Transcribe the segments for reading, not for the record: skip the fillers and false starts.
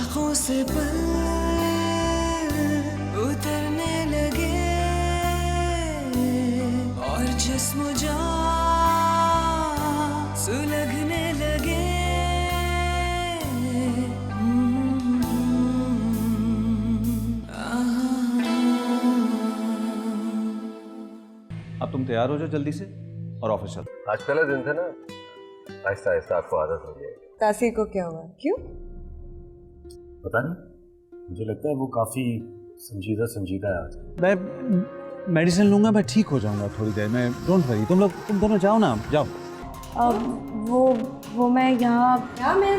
आँखों से पल उतरने लगे और जिस्म जान सुलगने लगे। अब तुम तैयार हो जाओ जल्दी से और ऑफिस चलो। आज पहला दिन था ना, आहिस्ता आहिस्ता आपको आदत हो जाएगी। तासीर को क्या हुआ? क्यों? पता नहीं, मुझे लगता है वो काफी संजीदा है आज। मैं मेडिसिन लूंगा, मैं ठीक हो जाऊंगा थोड़ी देर में, डोंट वरी। तुम दोनों जाओ ना, जाओ। वो मैं यहाँ मैं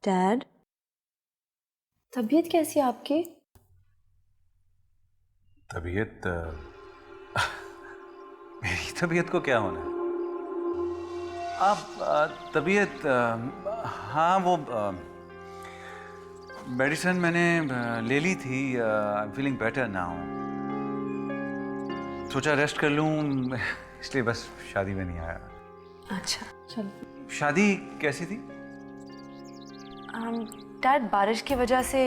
डैड, तबीयत कैसी है आपकी? तबीयत मेरी तबीयत को क्या होना है? आप तबीयत हाँ, वो मेडिसिन मैंने ले ली थी। I am feeling better now. सोचा रेस्ट कर लूं, इसलिए बस शादी में नहीं आया। अच्छा, चलो। शादी कैसी थी? डैड, बारिश की वजह से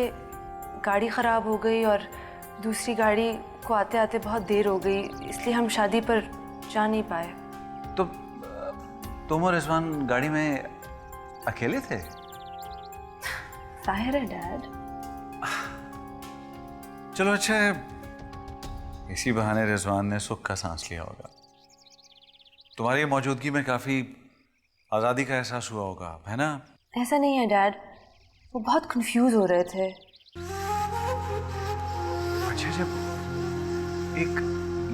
गाड़ी ख़राब हो गई और दूसरी गाड़ी को आते आते बहुत देर हो गई, इसलिए हम शादी पर जा नहीं पाए। तो तुम और रिजवान गाड़ी में अकेले थे? जाहिर है डैड। चलो अच्छा है, इसी बहाने रिजवान ने सुख का सांस लिया होगा। तुम्हारी मौजूदगी में काफी आज़ादी का एहसास हुआ होगा, है ना? ऐसा नहीं है डैड, वो बहुत कंफ्यूज हो रहे थे। अच्छा, जब एक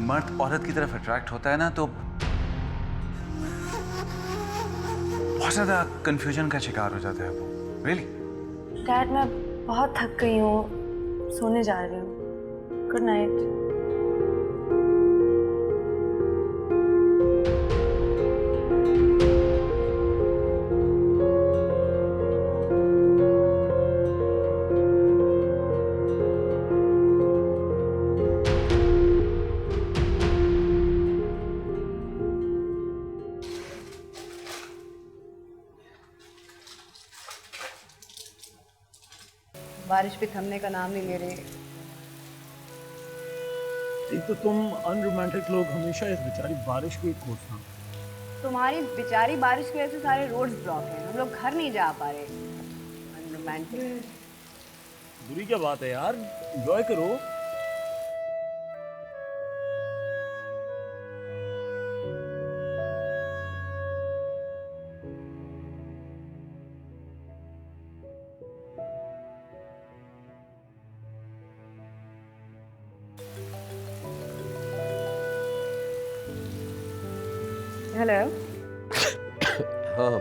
मर्द औरत की तरफ अट्रैक्ट होता है ना, तो बहुत ज़्यादा कंफ्यूजन का शिकार हो जाता है वो। रियली? डैड, मैं बहुत थक गई हूँ, सोने जा रही हूँ। Good night. बारिश भी थमने का नाम नहीं ले रही। एक तो तुम अनरोमांटिक लोग हमेशा इस बेचारी बारिश को ही कोसना। तुम्हारी बेचारी बारिश की वजह से सारे रोड्स ब्लॉक हैं, हम लोग घर नहीं जा पा रहे। अनरोमांटिक। बुरी क्या बात है यार, एंजॉय करो। हेलो। हाँ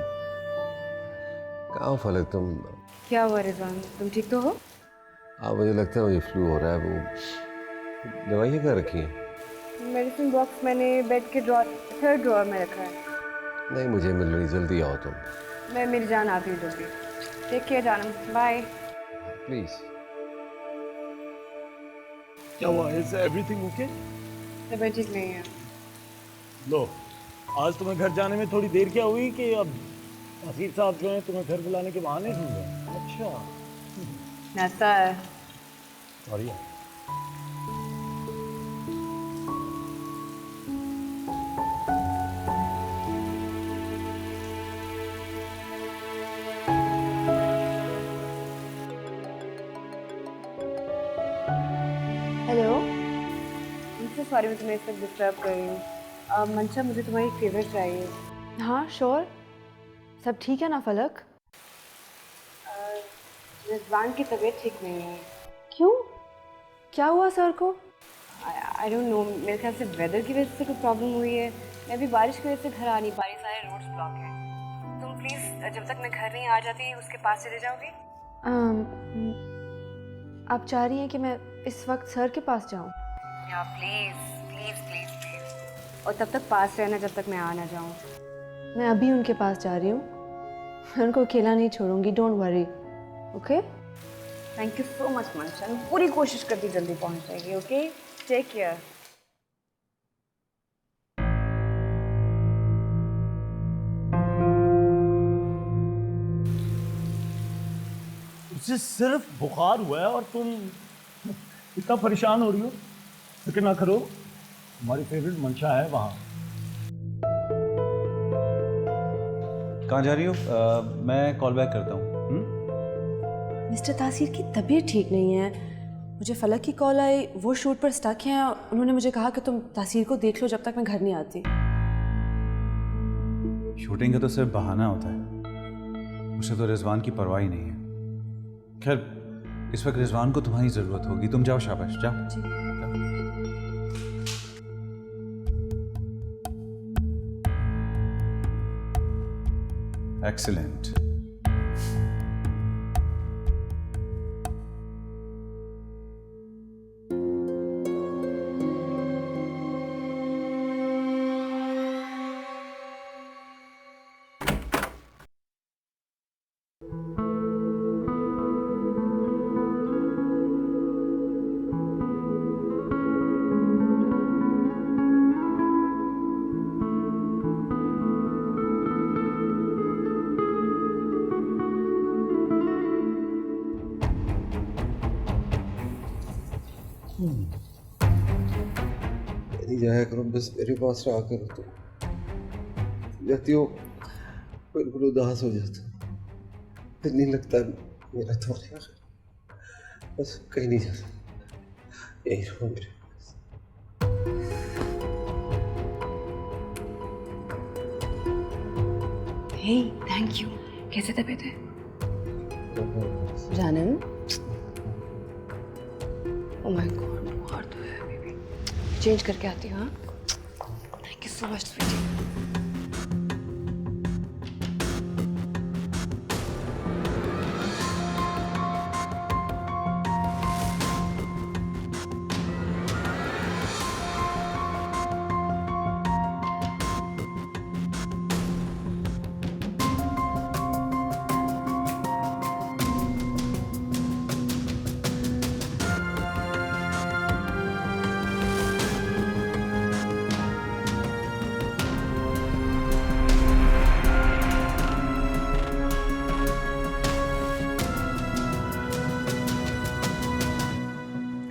कहाँ फलक तुम? क्या हुआ रिजवान, तुम ठीक तो हो? हाँ मुझे लगता है मुझे फ्लू हो रहा है। वो दवाइयाँ क्या रखी हैं? मेडिसिन बॉक्स मैंने बेड के थर्ड ड्रॉअर में रखा है। नहीं मुझे मिल रही, जल्दी आओ तुम। मैं मेरी जान आती हूँ जल्दी। टेक केयर जानम, बाय। प्लीज़। क्या हुआ? Is everything okay? तबीयत ठीक नहीं है। लो, आज तुम्हें घर जाने में थोड़ी देर क्या हुई कि अब असीर साहब जो हैं तुम्हें घर बुलाने के बहाने ढूंढ रहे हैं। अच्छा ऐसा है। सॉरी। हेलो। सॉरी मैं तुम्हें इस वक्त डिस्टर्ब कर रही हूँ। मंशा मुझे तुम्हारी फेवर चाहिए। हाँ श्योर, सब ठीक है ना फलक? रिजवान की तबीयत ठीक नहीं है। क्यों, क्या हुआ सर को? आई डोंट नो, मेरे ख्याल से वेदर की वजह से कोई प्रॉब्लम हुई है। मैं अभी बारिश की वजह से घर आ नहीं पा रही, सारे रोड्स ब्लॉक हैं। तुम प्लीज़ जब तक मैं घर नहीं आ जाती उसके पास चले जाओगी? आप चाह रही हैं कि मैं इस वक्त सर के पास जाऊं? या प्लीज़ प्लीज़ प्लीज़ प्लीज़। और तब तक पास रहना जब तक मैं आ ना जाऊँ। मैं अभी उनके पास जा रही हूँ, मैं उनको अकेला नहीं छोड़ूंगी, don't worry. Okay? Thank you so much Mansha, मैं पूरी कोशिश करती जल्दी पहुँच जाएगी। Okay, take care. उसे सिर्फ बुखार हुआ है और तुम इतना परेशान हो रही हो। फिक्र ना करो, हमारी फेवरेट मंशा है वहाँ। कहाँ जा रही हो? मैं कॉल बैक करता हूँ। मिस्टर तासीर की तबीयत ठीक नहीं है। मुझे फलक की कॉल आई, वो शूट पर स्टक हैं। उन्होंने मुझे कहा कि तुम तासीर को देख लो जब तक मैं घर नहीं आती। शूटिंग का तो सिर्फ बहाना होता है, उसे तो रिजवान की परवाह ही नहीं है। खैर इस वक्त रिजवान को तुम्हारी ज़रूरत होगी, तुम जाओ, शाबाश जाओ। एक्सीलेंट। नहीं जाया करो, बस मेरे पास रहा करो। तुम जाती हो बिल्कुल उदास हो जाता हूँ, दिल नहीं लगता मेरा तुम्हारे यहाँ। बस कहीं नहीं जाता, यही रहो मेरे पास। हे थैंक यू। कैसे तबीयत है जानम? ओह माय गॉड, बुखार तो है बेबी। चेंज करके आती हूँ। हाँ, thank you so much sweetie.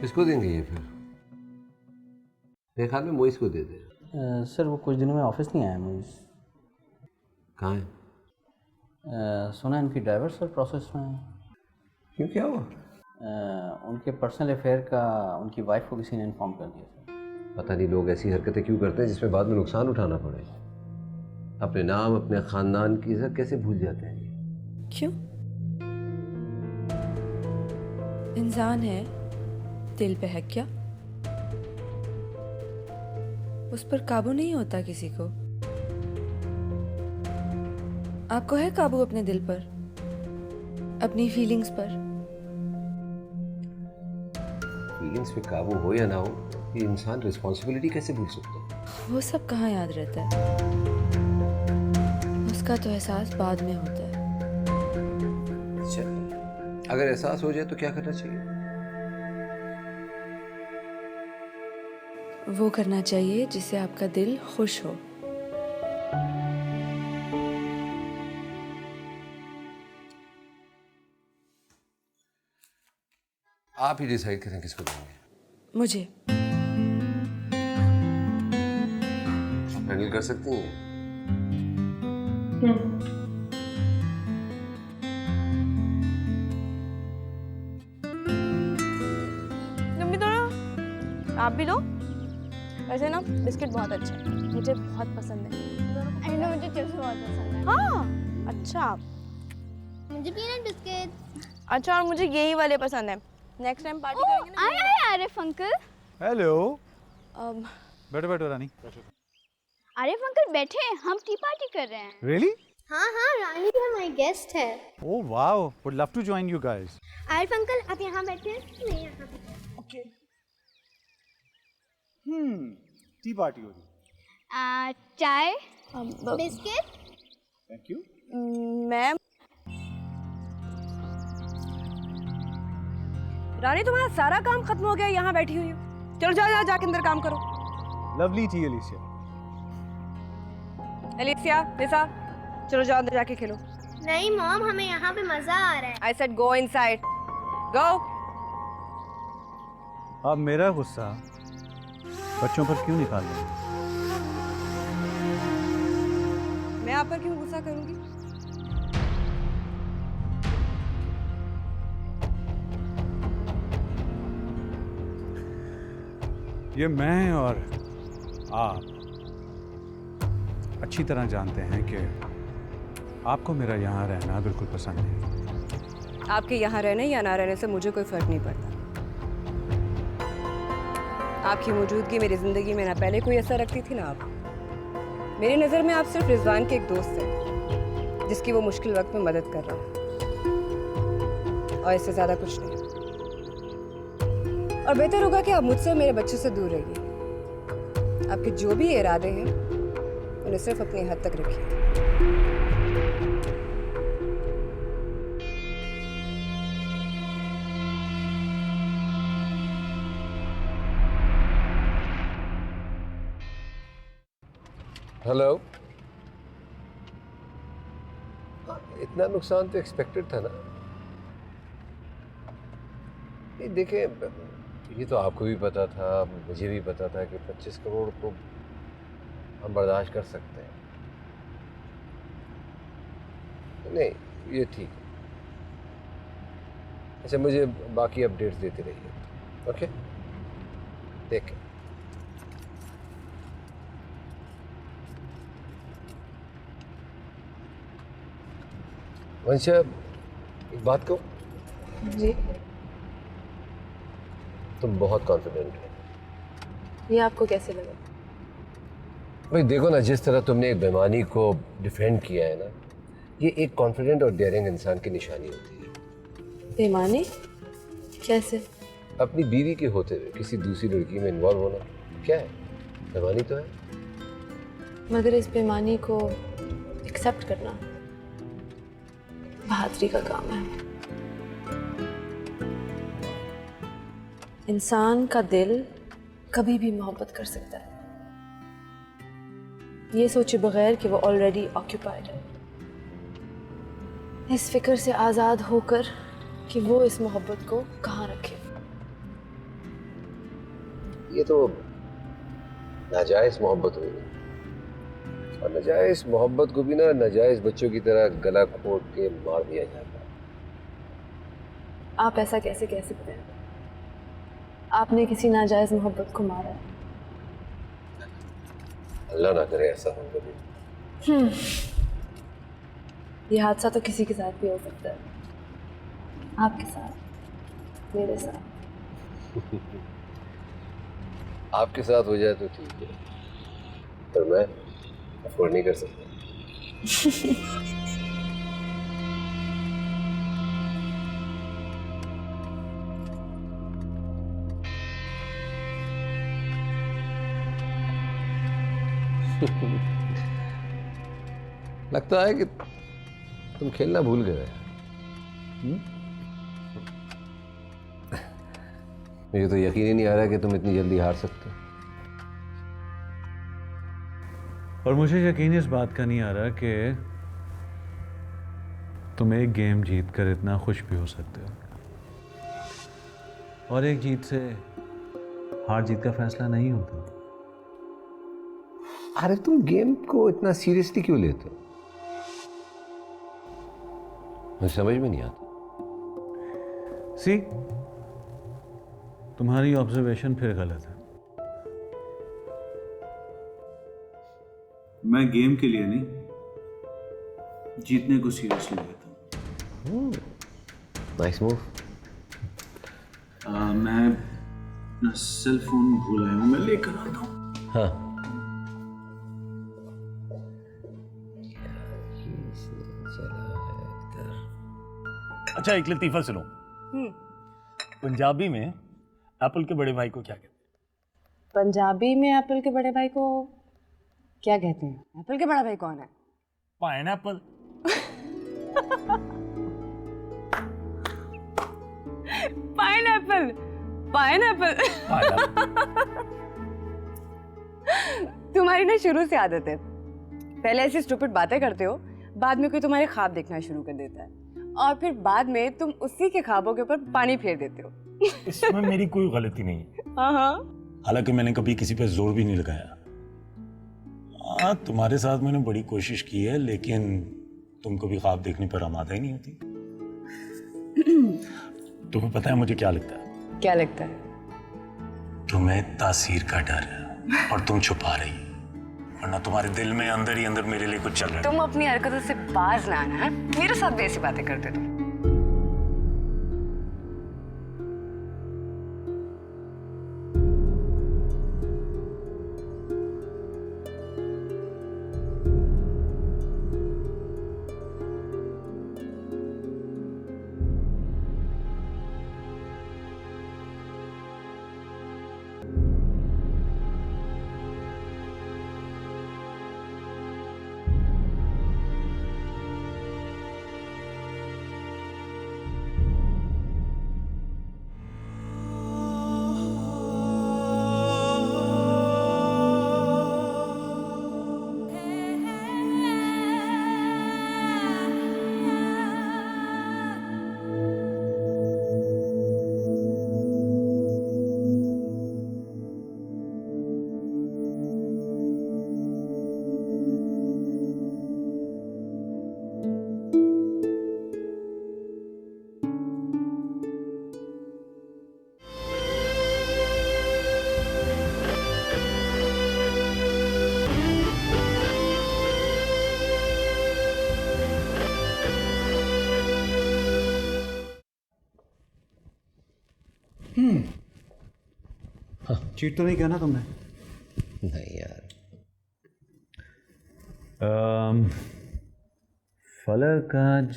किसको देंगे ये फिर? मेरे ख्याल में मोइस को दे दे। सर वो कुछ दिनों में ऑफिस नहीं आया मोइस। कहाँ है? सुना इनकी ड्राइवर सर प्रोसेस में है। क्यों, क्या हुआ? उनके पर्सनल अफेयर का उनकी वाइफ को किसी ने इन्फॉर्म कर दिया सर। पता नहीं लोग ऐसी हरकतें क्यों करते हैं जिसमें बाद में नुकसान उठाना पड़े। अपने नाम, अपने खानदान की इज्जत कैसे भूल जाते हैं? क्यों? इंसान है, दिल पे है क्या? उस पर काबू नहीं होता किसी को। आपको है काबू अपने दिल पर, अपनी फीलिंग्स पर? फीलिंग्स पे काबू हो या ना हो, ये इंसान रिस्पॉन्सिबिलिटी कैसे भूल सकता है? वो सब कहाँ याद रहता है, उसका तो एहसास बाद में होता है। अच्छा, अगर एहसास हो जाए तो क्या करना चाहिए? वो करना चाहिए जिससे आपका दिल खुश हो। आप ही डिसाइड करें किसको देंगे। मुझे। हैंडल कर सकती हैं? तुम भी दो ना, आप भी दो। वैसे ना बिस्किट बहुत अच्छे हैं, मुझे बहुत पसंद है। मुझे चिप्स बहुत पसंद है। हाँ अच्छा, मुझे पीनट बिस्किट। अच्छा और मुझे यही वाले पसंद है। नेक्स्ट टाइम पार्टी करेंगे ना। आए आरिफ अंकल। हेलो। um, बैठो बैठो रानी। आरिफ अंकल बैठे, हम टी पार्टी कर रहे हैं। रियली? हाँ हाँ, रानी भी हमारी गेस्ट है। Oh wow, would love to join you guys. Arif uncle आप यहाँ बैठे हैं, मैं यहाँ बैठे। ओके। टी पार्टी हो रही। चाय, बिस्किट। Thank you. मैम रानी तुम्हारा सारा काम खत्म हो गया, यहाँ बैठी हुई हूँ। चलो जाओ जाके अंदर काम करो। Lovely T Alicia. एलिसिया, लिसा, चलो जाओ अंदर जाके खेलो। नहीं मॉम, हमें यहाँ पे मजा आ रहा है। आई सेड गो इनसाइड, गो। अब मेरा गुस्सा बच्चों पर क्यों निकाल रहे हैं? मैं आप पर क्यों गुस्सा करूंगी? ये मैं और आप अच्छी तरह जानते हैं कि आपको मेरा यहाँ रहना बिल्कुल पसंद नहीं। आपके यहाँ रहने या ना रहने से मुझे कोई फर्क नहीं पड़ता। आपकी मौजूदगी मेरी जिंदगी में ना पहले कोई असर रखती थी ना अब। मेरी नज़र में आप सिर्फ रिजवान के एक दोस्त हैं, जिसकी वो मुश्किल वक्त में मदद कर रहा है, और इससे ज़्यादा कुछ नहीं। और बेहतर होगा कि आप मुझसे और मेरे बच्चों से दूर रहिए। आपके जो भी इरादे हैं उन्हें सिर्फ अपनी हद तक रखिए। हेलो। इतना नुकसान तो एक्सपेक्टेड था ना। ये देखें, ये तो आपको भी पता था, मुझे भी पता था कि 25 करोड़ तो हम बर्दाश्त कर सकते हैं। नहीं, ये ठीक है। अच्छा, मुझे बाकी अपडेट्स देते रहिए। Okay, take care. वंशा, एक बात कहूँ? जी। तुम बहुत कॉन्फिडेंट हो। ये आपको कैसे लगा? भाई देखो ना, जिस तरह तुमने एक बेईमानी को डिफेंड किया है ना, ये एक कॉन्फिडेंट और डेयरिंग इंसान की निशानी होती है। बेईमानी? कैसे? अपनी बीवी के होते हुए किसी दूसरी लड़की में इन्वॉल्व होना क्या है? बेईमानी तो है। मगर इस बेईमानी को एक्सेप्ट करना बहादुरी का काम है। इंसान का दिल कभी भी मोहब्बत कर सकता है, ये सोचे बगैर कि वो ऑलरेडी ऑक्यूपाइड है। इस फिक्र से आज़ाद होकर कि वो इस मोहब्बत को कहाँ रखे। ये तो नाजायज मोहब्बत हुई, और नाजायज मोहब्बत को भी ना नाजायज बच्चों की तरह गला घोट के मार दिया जाता है। आप ऐसा कैसे कह सकते हैं? आपने किसी नाजायज मोहब्बत को मारा है। अल्लाह ना करे ऐसा हो कभी। ये हादसा तो किसी के साथ भी हो सकता है, आपके साथ, मेरे साथ। आपके साथ हो जाए तो ठीक है, पर मैं अफोर्ड नहीं कर सकता। लगता है कि तुम खेलना भूल गए। मुझे तो यकीन ही नहीं आ रहा कि तुम इतनी जल्दी हार सकते हो। और मुझे यकीन इस बात का नहीं आ रहा कि तुम एक गेम जीत कर इतना खुश भी हो सकते हो, और एक जीत से हार जीत का फैसला नहीं होता। अरे तुम गेम को इतना सीरियसली क्यों लेते हो? मुझे समझ में नहीं आता। सी, तुम्हारी ऑब्जर्वेशन फिर गलत है। मैं गेम के लिए नहीं, जीतने को सीरियसली लेता हूँ। Nice move. मैं अपना सेल फोन भूल आया हूँ, मैं लेकर आता हूँ। हाँ, अच्छा, एक लतीफ़ा सुनो। पंजाबी में एप्पल के बड़े भाई को क्या कहते हैं? पंजाबी में एप्पल के बड़े भाई को क्या कहते हैं? एप्पल के बड़ा भाई कौन है? पाइनएप्पल। पाइनएप्पल। पाइनएप्पल। तुम्हारी ना शुरू से आदत है, पहले ऐसी स्टूपिड बातें करते हो, बाद में कोई तुम्हारे ख्वाब देखना शुरू कर देता है, और फिर बाद में तुम उसी के ख्वाबों के ऊपर पानी फेर देते हो। इसमें मेरी कोई गलती नहीं है। हाँ हाँ। हालांकि मैंने कभी किसी पे जोर भी नहीं लगाया। हाँ, तुम्हारे साथ मैंने बड़ी कोशिश की है, लेकिन तुम कभी ख्वाब देखने पर आमादा ही नहीं होती। तुम्हें पता है मुझे क्या लगता है? क्या लगता है? तुम्हें तासीर का डर है और तुम छुपा रही हो, वरना तुम्हारे दिल में अंदर ही अंदर मेरे लिए कुछ चल रहा है। तुम अपनी हरकतों से बाज ना आना है, मेरे साथ भी ऐसी बातें करते तुम। चीट तो नहीं किया ना तुमने? नहीं यार। फलक आज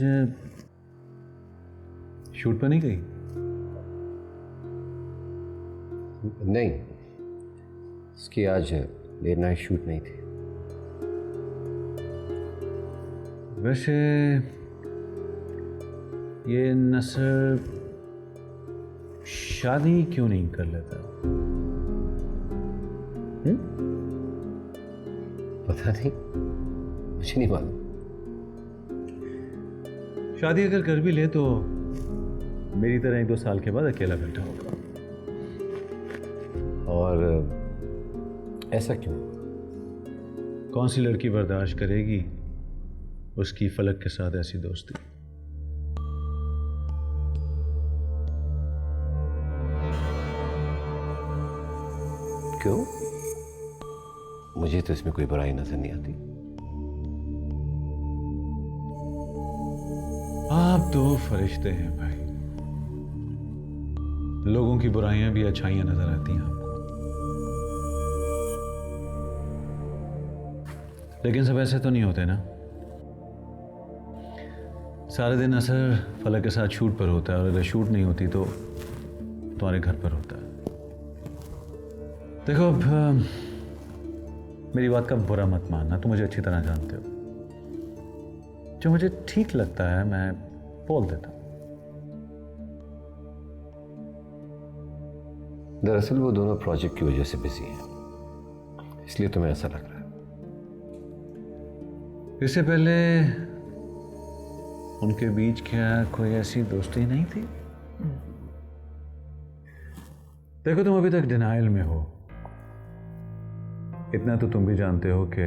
शूट पर नहीं गई? नहीं, इसकी आज लेट नाइट शूट नहीं थी। वैसे ये नसर शादी क्यों नहीं कर लेता? पता नहीं, मुझे नहीं मालूम। शादी अगर कर भी ले तो मेरी तरह 1-2 साल के बाद अकेला बैठा होगा। और ऐसा क्यों? कौन सी लड़की बर्दाश्त करेगी उसकी फलक के साथ ऐसी दोस्ती? क्यों? मुझे तो इसमें कोई बुराई नजर नहीं आती। आप तो फरिश्ते हैं भाई, लोगों की बुराइयां भी अच्छाइयां नजर आती हैं आपको। लेकिन सब ऐसे तो नहीं होते ना। सारे दिन असर फलक के साथ शूट पर होता है, और अगर शूट नहीं होती तो तुम्हारे घर पर होता है। देखो, अब मेरी बात का बुरा मत मानना, तुम मुझे अच्छी तरह जानते हो। जो मुझे ठीक लगता है मैं बोल देता हूँ। दरअसल वो दोनों प्रोजेक्ट की वजह से बिजी हैं, इसलिए तुम्हें ऐसा लग रहा है। इससे पहले उनके बीच क्या कोई ऐसी दोस्ती नहीं थी? देखो, तुम अभी तक डिनाइल में हो। इतना तो तुम भी जानते हो कि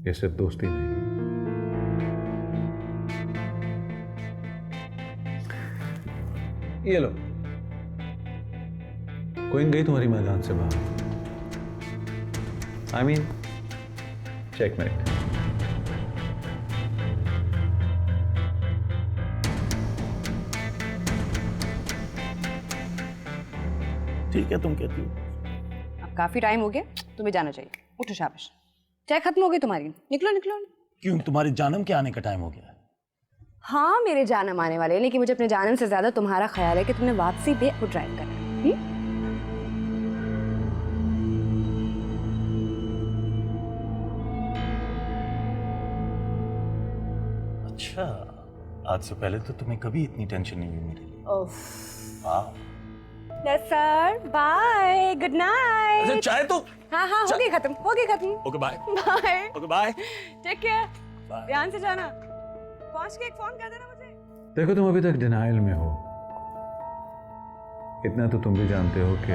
ये सिर्फ दोस्ती नहीं है। ये लो, क्वीन गई तुम्हारी मैदान से बाहर। I mean checkmate. ठीक है, तुम कहती हो। अब काफी टाइम हो गया, तुम्हें जाना चाहिए। उठो, शाबाश। चाय खत्म हो गई तुम्हारी, निकलो निकलो। क्यों, तुम्हारे जानम के आने का टाइम हो गया है? हाँ, मेरे जानम आने वाले हैं, लेकिन मुझे अपने जानम से ज्यादा तुम्हारा ख्याल है कि तुमने वापसी पे खुद ड्राइव करना है। अच्छा, आज से पहले तो तुम्हें कभी इतनी टेंशन नहीं हुई मेरे लिए। वाह। Sir, bye, good night. अच्छा, चाय तो हाँ हाँ, हो गई खत्म, हो गई खत्म। Okay bye. Bye. Okay bye. Take care. ध्यान से जाना। पहुंच के एक फोन कर देना मुझे। देखो, तुम अभी तक डिनाइल में हो। इतना तो तुम भी जानते हो कि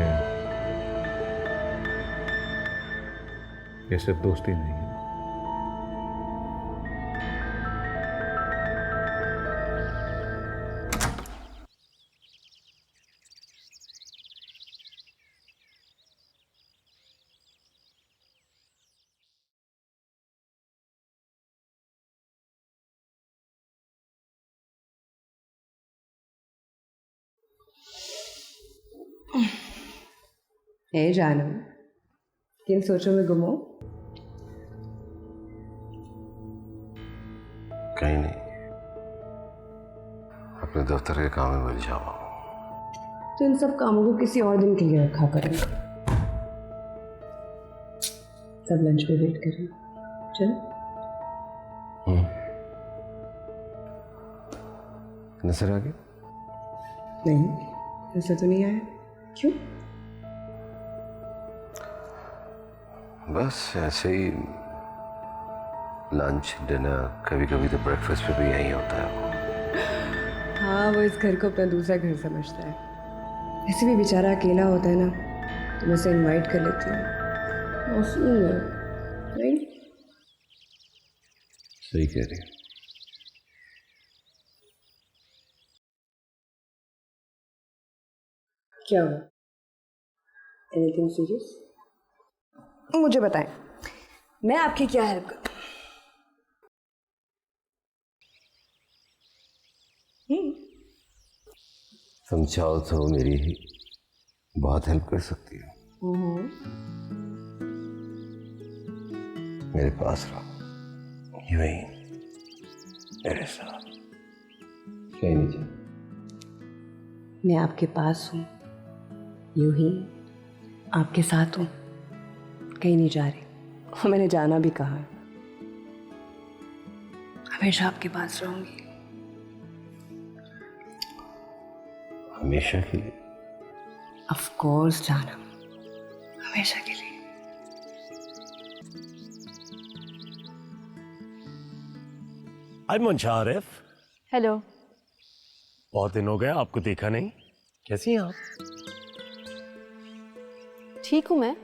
ये सिर्फ दोस्ती नहीं है। हे जानम, किन सोचों में गुम हो? कहीं नहीं, अपने दफ्तर के काम में उलझा हुआ हूं। तो इन सब कामों को किसी और दिन के लिए रखा करें। सब लंच पे वेट करें। चलो। नजर आ गया? नहीं, ऐसा तो नहीं आया। क्यों? बस ऐसे ही, लंच डिनर, कभी कभी तो ब्रेकफास्ट पे भी यही होता है। हाँ, वो इस घर को अपना दूसरा घर समझता है। ऐसे भी बेचारा अकेला होता है ना, तो मैं उसे इनवाइट कर लेती हूँ। नहीं? सही कह रही है। क्या हुआ? Anything serious? मुझे बताएं, मैं आपकी क्या हेल्प करूं? तुम चाहो तो मेरी बहुत हेल्प कर सकती हो। मेरे पास रहो, यूं ही मेरे साथ। कहीं नहीं जा। मैं आपके पास हूँ, यूं ही आपके साथ हूँ, कहीं नहीं जा रही। और मैंने जाना भी कहा है। हमेशा आपके पास रहूंगी। हमेशा के लिए? ऑफ कोर्स जानम, हमेशा के लिए। हाय मुंशारिफ। हेलो। बहुत दिन हो गए, आपको देखा नहीं। कैसी हैं आप? ठीक हूँ मैं,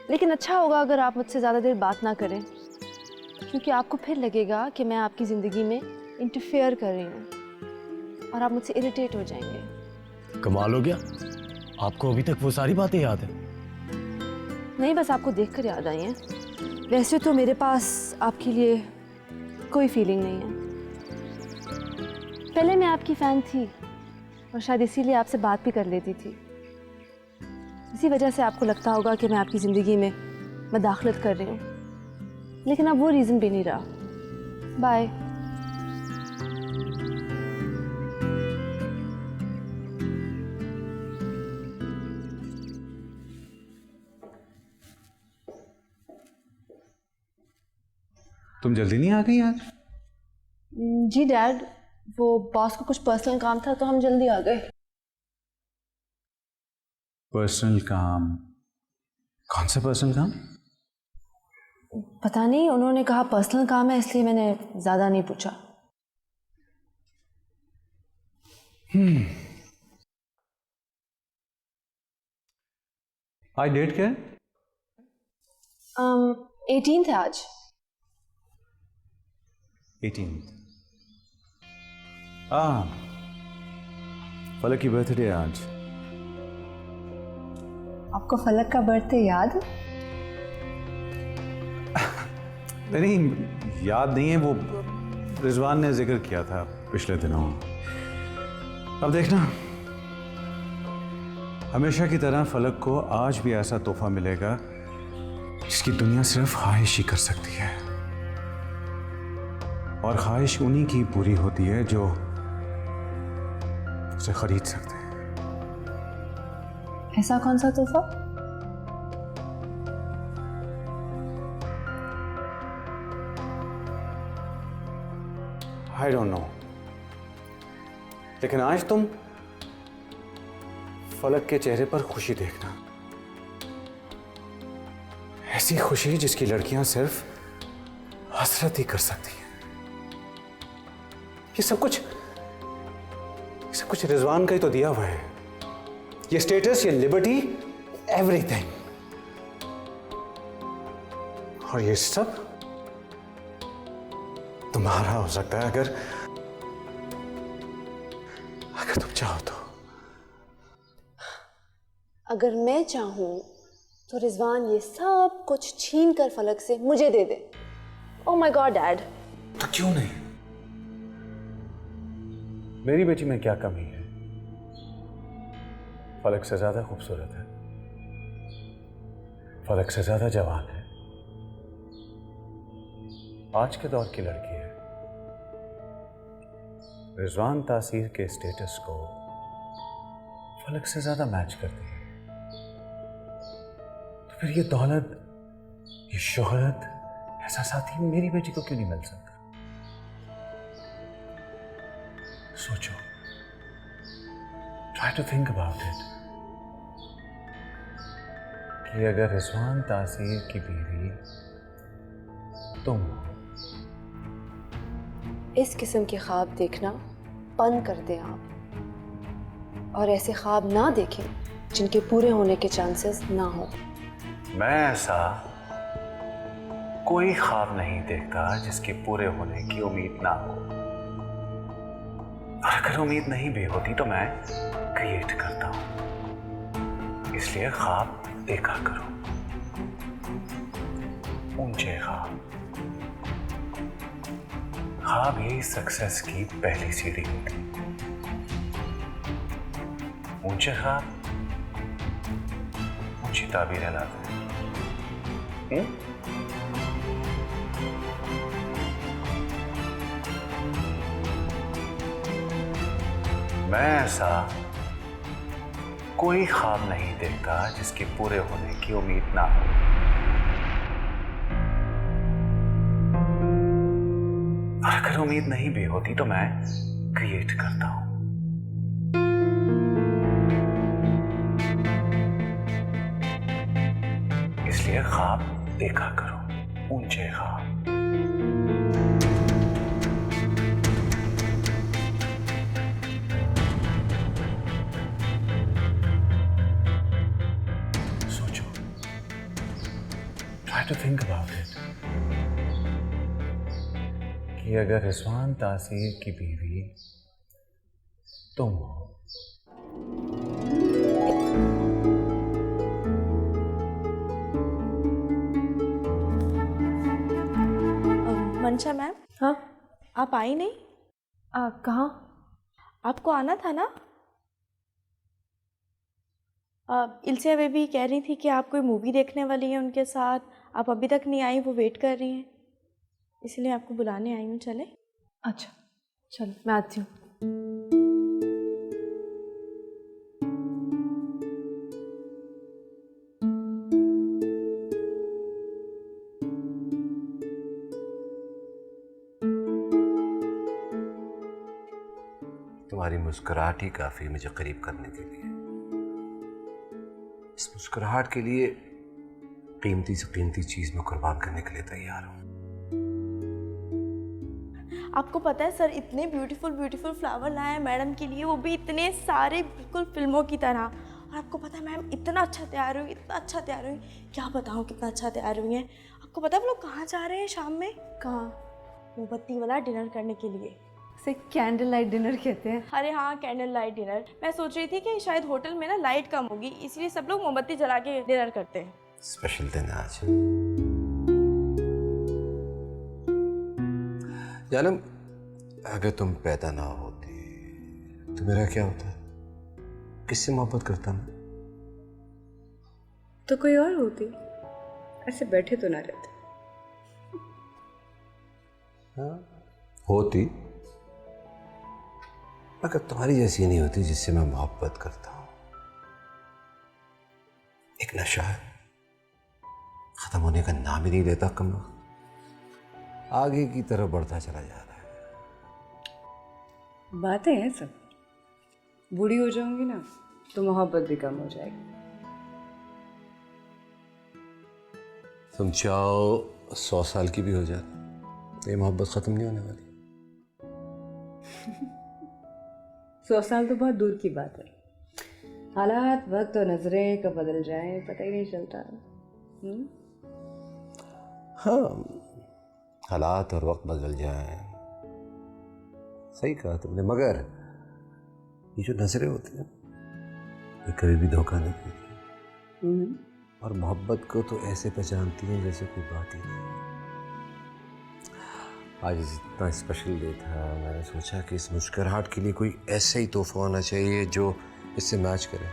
लेकिन अच्छा होगा अगर आप मुझसे ज़्यादा देर बात ना करें, क्योंकि आपको फिर लगेगा कि मैं आपकी ज़िंदगी में इंटरफेयर कर रही हूँ और आप मुझसे इरिटेट हो जाएंगे। कमाल हो गया, आपको अभी तक वो सारी बातें याद हैं? नहीं, बस आपको देखकर याद आई हैं। वैसे तो मेरे पास आपके लिए कोई फीलिंग नहीं है। पहले मैं आपकी फ़ैन थी और शायद इसीलिए आपसे बात भी कर लेती थी। इसी वजह से आपको लगता होगा कि मैं आपकी ज़िंदगी में मदाखलत कर रही हूँ, लेकिन अब वो रीज़न भी नहीं रहा। बाय। तुम जल्दी नहीं आ गई आज? जी डैड, वो बॉस को कुछ पर्सनल काम था तो हम जल्दी आ गए। पर्सनल काम? कौन सा पर्सनल काम? पता नहीं, उन्होंने कहा पर्सनल काम है, इसलिए मैंने ज़्यादा नहीं पूछा। आज डेट क्या है? 18 है आज। 18। फलक की बर्थडे है आज। आपको फलक का बर्थडे याद? नहीं, याद नहीं है, वो रिजवान ने जिक्र किया था पिछले दिनों। अब देखना, हमेशा की तरह फलक को आज भी ऐसा तोहफा मिलेगा जिसकी दुनिया सिर्फ ख्वाहिश ही कर सकती है, और ख्वाहिश उन्हीं की पूरी होती है जो उसे खरीद सकते हैं। ऐसा कौन सा तोहफा? आई डोंट नो, लेकिन आज तुम फलक के चेहरे पर खुशी देखना, ऐसी खुशी जिसकी लड़कियां सिर्फ हसरत ही कर सकती हैं। ये सब कुछ रिजवान का ही तो दिया हुआ है, ये स्टेटस, ये लिबर्टी, एवरीथिंग। और ये सब तुम्हारा हो सकता है अगर तुम चाहो तो। अगर मैं चाहूं तो रिजवान ये सब कुछ छीन कर फलक से मुझे दे दे। Oh my God dad. तो क्यों नहीं? मेरी बेटी में क्या कमी है? फलक से ज्यादा खूबसूरत है, फलक से ज्यादा जवान है, आज के दौर की लड़की है। रिजवान तासीर के स्टेटस को फलक से ज्यादा मैच करती है, तो फिर ये दौलत, ये शोहरत, ऐसा साथी मेरी बेटी को क्यों नहीं मिल सकता? सोचो, try to think about it, कि अगर रिजवान तासीर की बीवी तुम हो। इस किस्म के ख्वाब देखना बंद कर दें आप, और ऐसे ख्वाब ना देखें जिनके पूरे होने के चांसेस ना हो। मैं ऐसा कोई ख्वाब नहीं देखता जिसके पूरे होने की उम्मीद ना हो, और अगर उम्मीद नहीं भी होती तो मैं क्रिएट करता हूं। इसलिए ख्वाब देखा करो, ऊंचे ख्वाब। ख्वाब ही सक्सेस की पहली सीढ़ी होती। ऊंचे ख्वाब ऊंची ताबीरें लाते हैं। मैं ऐसा कोई ख्वाब नहीं देखता जिसके पूरे होने की उम्मीद ना हो, और अगर उम्मीद नहीं भी होती तो मैं क्रिएट करता हूं। इसलिए ख्वाब देखा करो, ऊंचे ख्वाब। सोचो, try to think about it, कि अगर रिजवान तासीर की बीवी तुम हो। मंशा मैम, हाँ? आप आई नहीं? कहाँ? आपको आना था ना? इल्सिया बेबी कह रही थी कि आप कोई मूवी देखने वाली हैं उनके साथ, आप अभी तक नहीं आई, वो वेट कर रही हैं, इसलिए आपको बुलाने आई हूँ। चले? अच्छा चलो, मैं आती हूँ। तुम्हारी मुस्कुराहट ही काफी है मुझे करीब करने के लिए। इस मुस्कुराहट के लिए कीमती से कीमती चीज में कुर्बान करने के लिए तैयार हूं। आपको पता है सर, इतने ब्यूटीफुल ब्यूटीफुल फ्लावर लाए हैं मैडम के लिए, वो भी इतने सारे बिल्कुल फिल्मों की तरह। और आपको पता है मैम इतना अच्छा तैयार हुई, इतना अच्छा तैयार हुई, क्या बताऊँ कितना अच्छा तैयार हुई है। आपको पता है वो लोग कहाँ जा रहे हैं शाम में? कहाँ? मोमबत्ती वाला डिनर करने के लिए। इसे कैंडल लाइट डिनर कहते हैं। अरे हाँ, कैंडल लाइट डिनर। मैं सोच रही थी कि शायद होटल में ना लाइट कम होगी, इसलिए सब लोग मोमबत्ती जला के डिनर करते हैं। स्पेशल दिन है आज। जानम, अगर तुम पैदा ना होती तो मेरा क्या होता? किससे मोहब्बत करता मैं? तो कोई और होती, ऐसे बैठे तो ना रहते। हाँ, होती, मगर तुम्हारी जैसी नहीं होती जिससे मैं मोहब्बत करता हूं। एक नशा है, खत्म होने का नाम ही नहीं लेता, कम आगे की तरफ बढ़ता चला जा रहा है। बातें हैं सब, बूढ़ी हो जाऊंगी ना तो मोहब्बत भी कम हो जाएगी। तुम चाहो 100 साल की भी हो जाए, ये मोहब्बत खत्म नहीं होने वाली। 100 साल तो बहुत दूर की बात है। हालात, वक्त और नजरें कब बदल जाएं पता ही नहीं चलता। हाँ, हालात और वक्त बदल जाए, सही कहा तुमने, मगर ये जो नजरें होती हैं ये कभी भी धोखा नहीं देती। और मोहब्बत को तो ऐसे पहचानती हैं जैसे कोई बात ही नहीं। आज इतना स्पेशल डे था, मैंने सोचा कि इस मुस्कुराहट के लिए कोई ऐसा ही तोहफा होना चाहिए जो इससे मैच करे।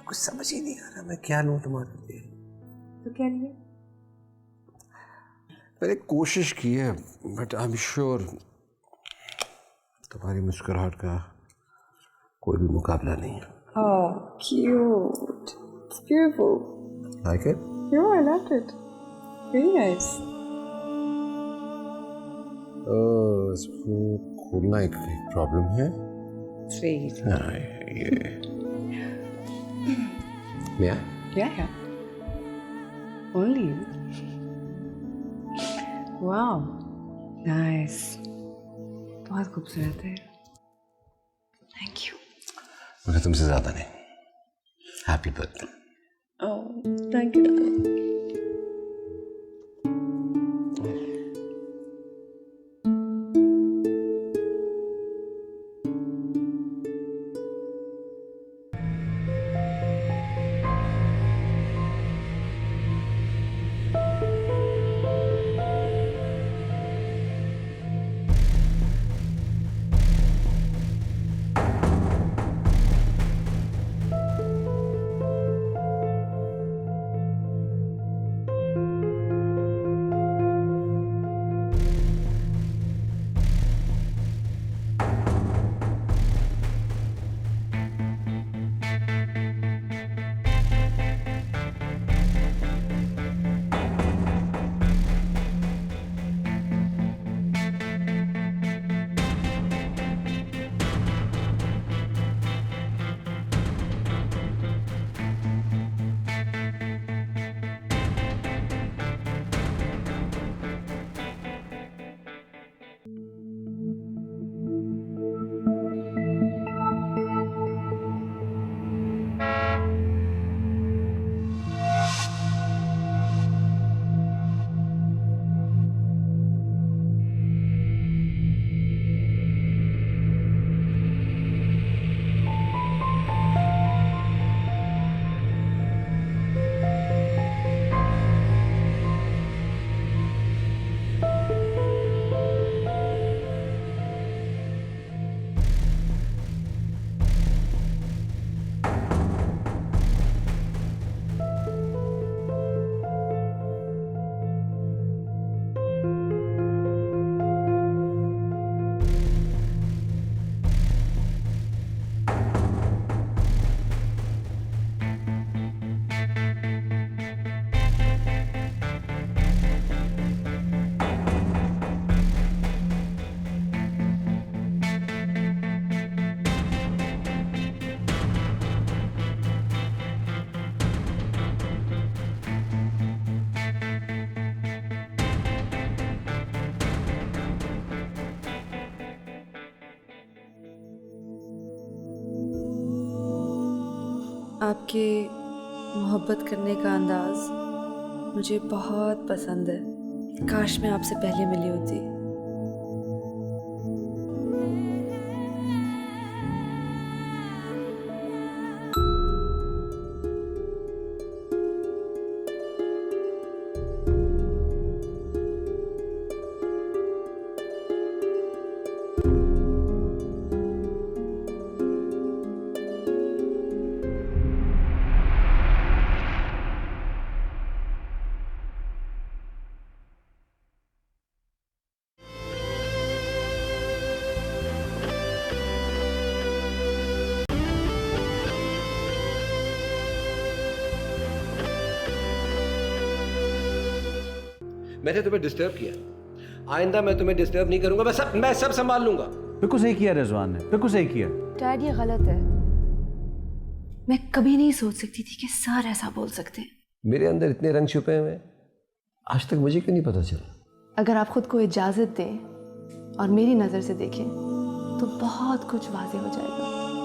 कुछ समझ ही नहीं आ रहा मैं क्या लूँ तुम्हारे लिए। तो क्या लिए? मैंने कोशिश की है, बट आई एम श्योर तुम्हारी मुस्कुराहट का कोई भी मुकाबला नहीं है। Oh, cute. It's beautiful. Like it? Yeah, I loved it. Very nice. इसको खोलना एक प्रॉब्लम है। Sweet. हाँ, ये क्या? Yeah. Only you. Wow. Nice. बहुत खूबसूरत है। Thank you. मगर तुमसे ज्यादा नहीं। Happy birthday. Oh, thank you, darling. आपके मोहब्बत करने का अंदाज मुझे बहुत पसंद है। काश मैं आपसे पहले मिली होती। मैंने तुम्हें डिस्टर्ब किया, आइंदा मैं तुम्हें डिस्टर्ब नहीं करूंगा। मैं सब संभाल लूंगा। बिल्कुल सही किया रिजवान ने, बिल्कुल सही किया। डैड ये गलत है। मैं कभी नहीं सोच सकती थी कि सर ऐसा बोल सकते हैं। मेरे अंदर इतने रंग छुपे हुए हैं, आज तक मुझे क्यों नहीं पता चला? अगर आप खुद को इजाज़त दें और मेरी नज़र से देखें तो बहुत कुछ वाज़ेह हो जाएगा।